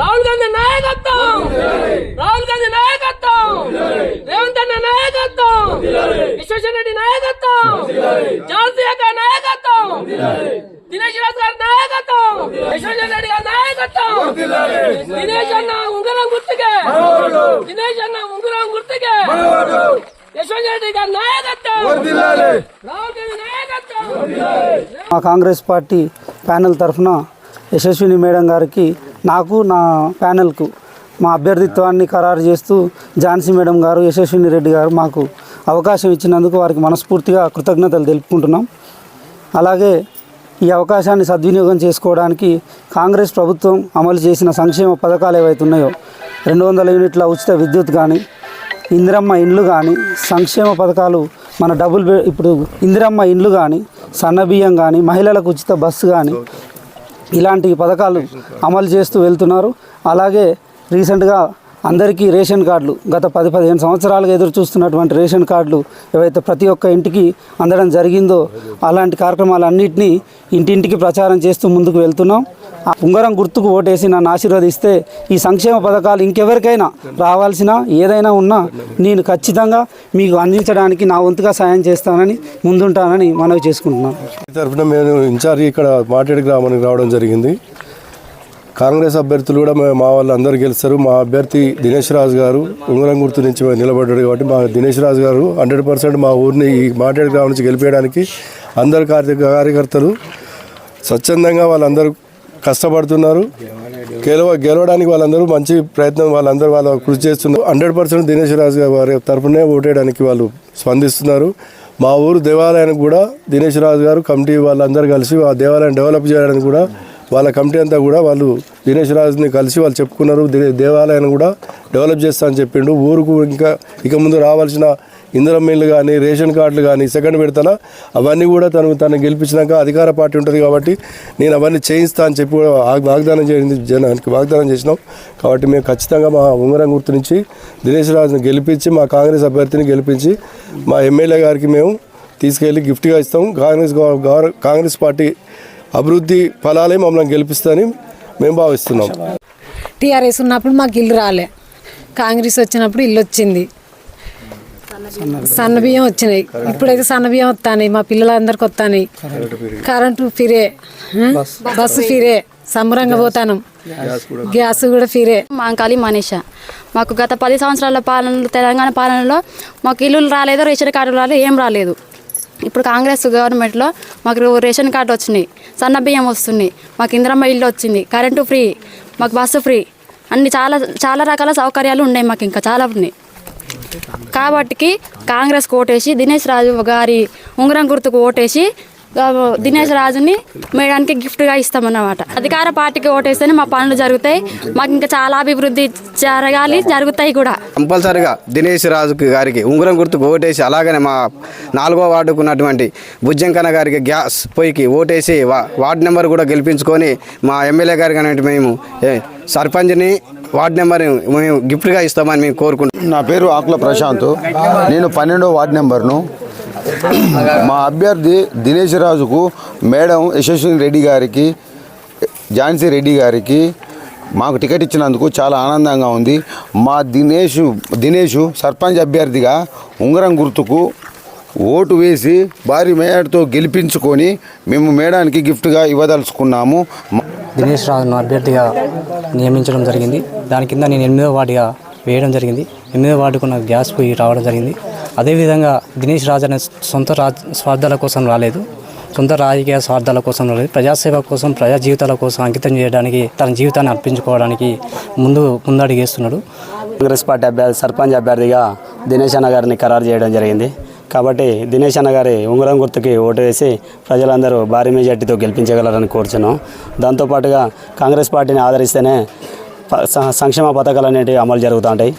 రాహుల్ గాంధీ నాయకత్వం, రాహుల్ గాంధీ నాయకత్వం, రేవంత్ అన్న నాయకత్వం, విశ్వేశ్వర రెడ్డి నాయకత్వం, ఝాన్సీ అక్క నాయకత్వం, దినేష్ రాజు గారి నాయకత్వం, విశ్వేశ్వర రెడ్డి గారి నాయకత్వం, దినేష్ అన్న ఉంగరం గుర్తుకే, దినేష్ అన్న ఉంగరం గుర్తుకే, విశ్వేశ్వర రెడ్డి గారి నాయకత్వం, రాహుల్ గాంధీ నాయకత్వం. మా కాంగ్రెస్ పార్టీ ప్యానెల్ తరఫున యశస్విని మేడం గారికి, నాకు, నా ప్యానెల్కు మా అభ్యర్థిత్వాన్ని ఖరారు చేస్తూ ఝాన్సీ మేడం గారు, యశస్విని రెడ్డి గారు మాకు అవకాశం ఇచ్చినందుకు వారికి మనస్ఫూర్తిగా కృతజ్ఞతలు తెలుపుకుంటున్నాం. అలాగే ఈ అవకాశాన్ని సద్వినియోగం చేసుకోవడానికి కాంగ్రెస్ ప్రభుత్వం అమలు చేసిన సంక్షేమ పథకాలు ఏవైతే ఉన్నాయో 200 యూనిట్ల ఉచిత విద్యుత్ కానీ, ఇందిరమ్మ ఇండ్లు కానీ, సంక్షేమ పథకాలు మన ఇప్పుడు ఇందిరమ్మ ఇండ్లు కానీ, సన్నబియ్యం కానీ, మహిళలకు ఉచిత బస్సు కానీ, ఇలాంటి పథకాలు అమలు చేస్తూ వెళ్తున్నారు. అలాగే రీసెంట్గా అందరికీ రేషన్ కార్డులు, గత 10-15 సంవత్సరాలుగా ఎదురు చూస్తున్నటువంటి రేషన్ కార్డులు ఏవైతే ప్రతి ఒక్క ఇంటికి అందడం జరిగిందో అలాంటి కార్యక్రమాలన్నింటినీ ఇంటింటికి ప్రచారం చేస్తూ ముందుకు వెళ్తున్నాం. ఆ ఉంగరం గుర్తుకు ఓటేసి నన్ను ఆశీర్వదిస్తే ఈ సంక్షేమ పథకాలు ఇంకెవరికైనా రావాల్సిన ఏదైనా ఉన్నా నేను ఖచ్చితంగా మీకు అందించడానికి నా వంతుగా సాయం చేస్తానని ముందుంటానని మనవి చేసుకుంటున్నాను. ఈ తరఫున మేము ఇన్ఛార్జ్ ఇక్కడ మాటేడు గ్రామానికి రావడం జరిగింది. కాంగ్రెస్ అభ్యర్థులు కూడా మా వాళ్ళు అందరూ గెలుస్తారు. మా అభ్యర్థి దినేష్ రాజు గారు ఉంగరం గుర్తు నుంచి నిలబడ్డాడు కాబట్టి మా దినేష్ రాజు గారు 100% మా ఊరిని ఈ మాటేడు గ్రామం నుంచి గెలిపేయడానికి అందరు కార్యకర్తలు స్వచ్ఛందంగా వాళ్ళందరూ కష్టపడుతున్నారు. గెలవడానికి వాళ్ళందరూ మంచి ప్రయత్నం వాళ్ళందరూ వాళ్ళ కృషి చేస్తున్నారు. 100% దినేష్ రాజు గారి తరఫునే ఓటేయడానికి వాళ్ళు స్పందిస్తున్నారు. మా ఊరు దేవాలయానికి కూడా దినేష్ రాజు గారు కమిటీ వాళ్ళందరూ కలిసి ఆ దేవాలయం డెవలప్ చేయడానికి కూడా వాళ్ళ కమిటీ అంతా కూడా వాళ్ళు దినేష్ రాజుని కలిసి వాళ్ళు చెప్పుకున్నారు. దేవాలయాన్ని కూడా డెవలప్ చేస్తా అని చెప్పిండు. ఊరుకు ఇక ముందు రావాల్సిన ఇందిరమ్మ ఇళ్ళు కానీ, రేషన్ కార్డులు కానీ, సెకండ్ విడతల అవన్నీ కూడా తను గెలిపించినాక అధికార పార్టీ ఉంటుంది కాబట్టి నేను అవన్నీ చేయిస్తా అని చెప్పి కూడా వాగ్దానం చేసింది, జనానికి వాగ్దానం చేసినాం. కాబట్టి మేము ఖచ్చితంగా మా ఉంగరం గుర్తు నుంచి దినేష్ రాజుని గెలిపించి మా కాంగ్రెస్ అభ్యర్థిని గెలిపించి మా ఎమ్మెల్యే గారికి మేము తీసుకెళ్ళి గిఫ్ట్గా ఇస్తాం. కాంగ్రెస్ పార్టీ అభివృద్ధి ఫలాలే మమ్మల్ని గెలిపిస్తారని మేము భావిస్తున్నాం. టీఆర్ఎస్ ఉన్నప్పుడు మాకు ఇల్లు రాలే, కాంగ్రెస్ వచ్చినప్పుడు ఇల్లు వచ్చింది, సన్నబియ్యం వచ్చినాయి. ఇప్పుడైతే సన్నబియ్యం వస్తాయి, మా పిల్లలందరికి వస్తాయి, కరెంటు ఫిరే, బస్సు ఫిరే, సంబరంగా పోతాను, గ్యాస్ కూడా ఫిరే. మాంకాలి మనీషా, మాకు గత 10 సంవత్సరాల పాలనలో తెలంగాణ పాలనలో మాకు ఇల్లులు రాలేదు, రేషన్ కార్డులు రాలేదు, ఏం రాలేదు. ఇప్పుడు కాంగ్రెస్ గవర్నమెంట్లో మాకు రేషన్ కార్డు వచ్చినాయి, సన్న బియ్యం వస్తున్నాయి, మాకు ఇందిరమ్మ ఇల్లు వచ్చింది, కరెంటు ఫ్రీ, మాకు బస్సు ఫ్రీ, అన్ని చాలా రకాల సౌకర్యాలు ఉన్నాయి, మాకు ఇంకా చాలా ఉన్నాయి. కాబట్టి కాంగ్రెస్ ఓటేసి దినేష్ రాజు గారి ఉంగరం గుర్తుకు ఓటేసి దినేష్ రాజుని మేడానికి గిఫ్ట్గా ఇస్తామన్నమాట. అధికార పార్టీకి ఓటేస్తేనే మా పనులు జరుగుతాయి, మాకు ఇంకా చాలా అభివృద్ధి జరుగుతాయి కూడా. కంపల్సరిగా దినేష్ రాజు గారికి ఉంగరం గుర్తుకు ఓటేసి, అలాగనే మా 4వ వార్డుకు ఉన్నటువంటి బుజ్జంకన్న గారికి గ్యాస్ పొయ్యికి ఓటేసి వార్డు నెంబర్ కూడా గెలిపించుకొని మా ఎమ్మెల్యే గారికి అనేవి మేము సర్పంచ్ని వార్డు నెంబర్ మేము గిఫ్ట్గా ఇస్తామని మేము కోరుకుంటున్నాం. నా పేరు ఆకుల ప్రశాంత్, నేను 12వ వార్డు నెంబర్ను. మా అభ్యర్థి దినేష్ రాజుకు మేడం యశస్విని రెడ్డి గారికి, ఝాన్సీ రెడ్డి గారికి మాకు టికెట్ ఇచ్చినందుకు చాలా ఆనందంగా ఉంది. మా దినేష్ సర్పంచ్ అభ్యర్థిగా ఉంగరం గుర్తుకు ఓటు వేసి భారీ మేయర్తో గెలిపించుకొని మేము మేడానికి గిఫ్ట్గా ఇవ్వదలుచుకున్నాము. దినేష్ రాజును అభ్యర్థిగా నియమించడం జరిగింది. దాని కింద నేను 8వ వార్డుగా వేయడం జరిగింది. 8వ వార్డుకు నాకు గ్యాస్ పోయి రావడం జరిగింది. అదేవిధంగా దినేష్ రాజు అనే సొంత స్వార్థాల కోసం రాలేదు, సొంత రాజకీయ స్వార్థాల కోసం రాలేదు, ప్రజాసేవ కోసం, ప్రజా జీవితాల కోసం అంకితం చేయడానికి, తన జీవితాన్ని అర్పించుకోవడానికి ముందడుగేస్తున్నాడు. కాంగ్రెస్ పార్టీ సర్పంచ్ అభ్యర్థిగా దినేష్ అన్న గారిని ఖరారు చేయడం జరిగింది. కాబట్టి దినేష్ అన్న గారి ఉంగరం గుర్తుకి ఓటు వేసి ప్రజలందరూ భారీ మెజార్టీతో గెలిపించగలరని కోరుచున్నాం. దాంతోపాటుగా కాంగ్రెస్ పార్టీని ఆదరిస్తేనే సంక్షేమ పథకాలు అనేటివి అమలు జరుగుతూ ఉంటాయి.